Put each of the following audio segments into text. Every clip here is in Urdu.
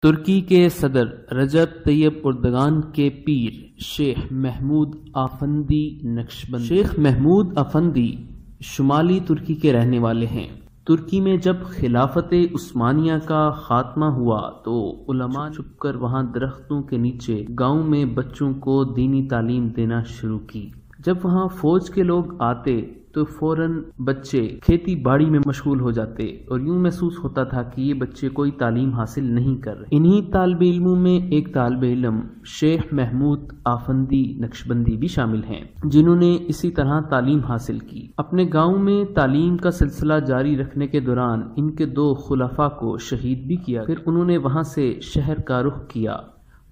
ترکی کے صدر رجب طیب اردگان کے پیر شیخ محمود آفندی نقشبندی۔ شیخ محمود آفندی شمالی ترکی کے رہنے والے ہیں۔ ترکی میں جب خلافت عثمانیہ کا خاتمہ ہوا تو علماء چھپ کر وہاں درختوں کے نیچے گاؤں میں بچوں کو دینی تعلیم دینا شروع کی۔ جب وہاں فوج کے لوگ آتے تو فوراً بچے کھیتی باڑی میں مشغول ہو جاتے اور یوں محسوس ہوتا تھا کہ یہ بچے کوئی تعلیم حاصل نہیں کر رہے۔ انہی طالب علموں میں ایک طالب علم شیخ محمود آفندی نقشبندی بھی شامل ہیں، جنہوں نے اسی طرح تعلیم حاصل کی۔ اپنے گاؤں میں تعلیم کا سلسلہ جاری رکھنے کے دوران ان کے 2 خلفاء کو شہید بھی کیا۔ پھر انہوں نے وہاں سے شہر کا رخ کیا۔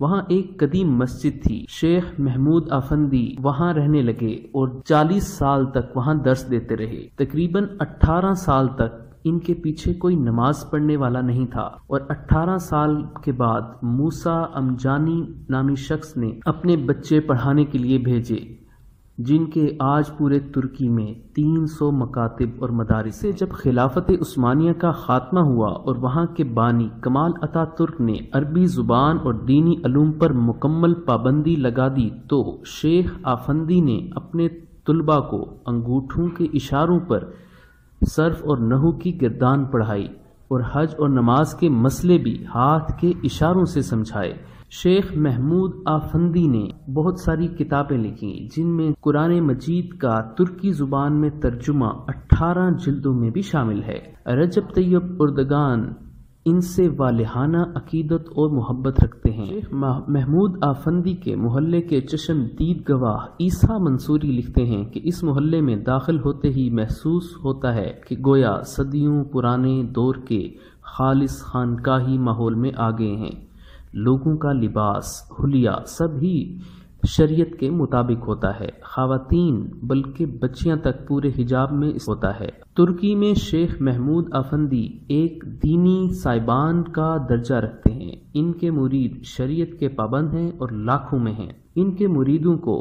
وہاں ایک قدیم مسجد تھی۔ شیخ محمود آفندی وہاں رہنے لگے اور 40 سال تک وہاں درس دیتے رہے۔ تقریباً 18 سال تک ان کے پیچھے کوئی نماز پڑھنے والا نہیں تھا، اور 18 سال کے بعد موسیٰ امجانی نامی شخص نے اپنے بچے پڑھانے کے لیے بھیجے، جن کے آج پورے ترکی میں 300 مکاتب اور مدارس سے جب خلافت عثمانیہ کا خاتمہ ہوا اور وہاں کے بانی کمال اتا ترک نے عربی زبان اور دینی علوم پر مکمل پابندی لگا دی تو شیخ آفندی نے اپنے طلباء کو انگوٹھوں کے اشاروں پر صرف اور نحو کی گردان پڑھائی اور حج اور نماز کے مسئلے بھی ہاتھ کے اشاروں سے سمجھائے۔ شیخ محمود آفندی نے بہت ساری کتابیں لکھیں، جن میں قرآن مجید کا ترکی زبان میں ترجمہ 18 جلدوں میں بھی شامل ہے۔ رجب طیب اردگان ان سے والہانہ عقیدت اور محبت رکھتے ہیں۔ شیخ محمود آفندی کے محلے کے چشم دید گواہ عیسیٰ منصوری لکھتے ہیں کہ اس محلے میں داخل ہوتے ہی محسوس ہوتا ہے کہ گویا صدیوں پرانے دور کے خالص خانقاہی ماحول میں آ گئے ہیں۔ لوگوں کا لباس، حلیہ سب ہی شریعت کے مطابق ہوتا ہے، خواتین بلکہ بچیاں تک پورے حجاب میں ہوتا ہے۔ ترکی میں شیخ محمود آفندی ایک دینی صاحبان کا درجہ رکھتے ہیں۔ ان کے مرید شریعت کے پابند ہیں اور لاکھوں میں ہیں۔ ان کے مریدوں کو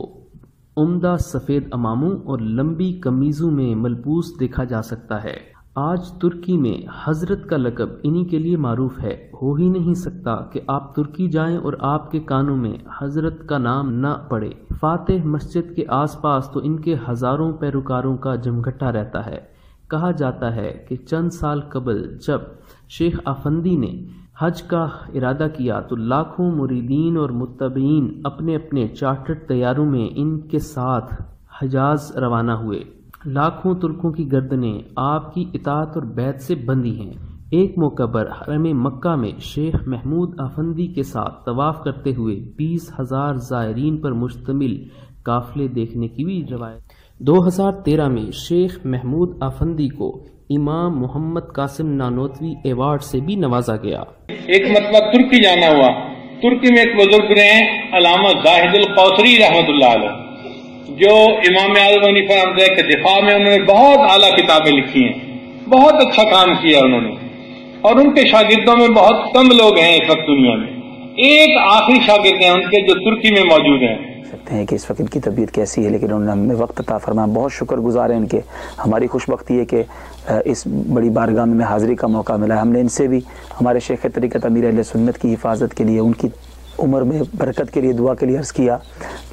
عمدہ سفید اماموں اور لمبی قمیضوں میں ملبوس دیکھا جا سکتا ہے۔ آج ترکی میں حضرت کا لقب انہی کے لیے معروف ہے۔ ہو ہی نہیں سکتا کہ آپ ترکی جائیں اور آپ کے کانوں میں حضرت کا نام نہ پڑے۔ فاتح مسجد کے آس پاس تو ان کے ہزاروں پیروکاروں کا جمگھٹا رہتا ہے۔ کہا جاتا ہے کہ چند سال قبل جب شیخ آفندی نے حج کا ارادہ کیا تو لاکھوں مریدین اور متبعین اپنے اپنے چارٹرڈ طیاروں میں ان کے ساتھ حجاز روانہ ہوئے۔ لاکھوں ترکوں کی گردنیں آپ کی اطاعت اور بیعت سے بندھی ہیں۔ ایک موقع پر حرم مکہ میں شیخ محمود آفندی کے ساتھ طواف کرتے ہوئے 20,000 زائرین پر مشتمل قافلے دیکھنے کی بھی روایت۔ 2013 میں شیخ محمود آفندی کو امام محمد قاسم نانوتوی ایوارڈ سے بھی نوازا گیا۔ ایک مرتبہ ترکی جانا ہوا۔ ترکی میں ایک بزرگ رہے ہیں علامہ زاہد القوثری رحمۃ اللہ علیہ، جو امام اعظم حنیفہ رحمۃ اللہ کے دفاع میں انہوں نے بہت اعلیٰ کتابیں لکھی ہیں، بہت اچھا کام کیا انہوں نے، اور ان کے شاگردوں میں بہت کم لوگ ہیں اس وقت دنیا میں۔ ایک آخری شاگرد ہیں ان کے جو ترکی میں موجود ہیں۔ سکتے ہیں کہ اس وقت ان کی طبیعت کیسی ہے، لیکن انہوں نے ہمیں وقت عطا فرمایا، بہت شکر گزار ہیں ان کے۔ ہماری خوش بختی ہے کہ اس بڑی بارگاہ میں حاضری کا موقع ملا ہے۔ ہم نے ان سے بھی ہمارے شیخ طریقت امیر اہل سنت کی حفاظت کے لیے، ان کی عمر میں برکت کے لیے دعا کے لیے عرض کیا۔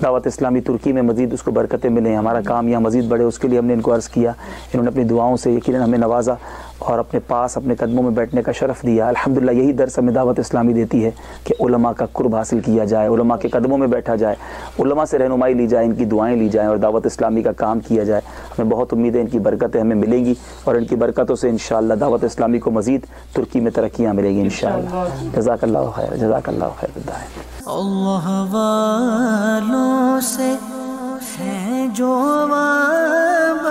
دعوت اسلامی ترکی میں مزید اس کو برکتیں ملیں، ہمارا کام یہاں مزید بڑھے، اس کے لیے ہم نے ان کو عرض کیا۔ انہوں نے اپنی دعاؤں سے یقیناً ہمیں نوازا اور اپنے پاس اپنے قدموں میں بیٹھنے کا شرف دیا۔ الحمدللہ یہی درس ہمیں دعوت اسلامی دیتی ہے کہ علماء کا قرب حاصل کیا جائے، علماء کے قدموں میں بیٹھا جائے، علماء سے رہنمائی لی جائے، ان کی دعائیں لی جائیں اور دعوت اسلامی کا کام کیا جائے۔ ہمیں بہت امید ہے ان کی برکتیں ہمیں ملیں گی اور ان کی برکتوں سے انشاءاللہ دعوت اسلامی کو مزید ترکی میں ترقیاں ملیں گی انشاءاللہ۔ جزاک اللہ خیر، جزاک اللہ خیر الدائم۔ اللہ والوں سے ہے جو وابستہ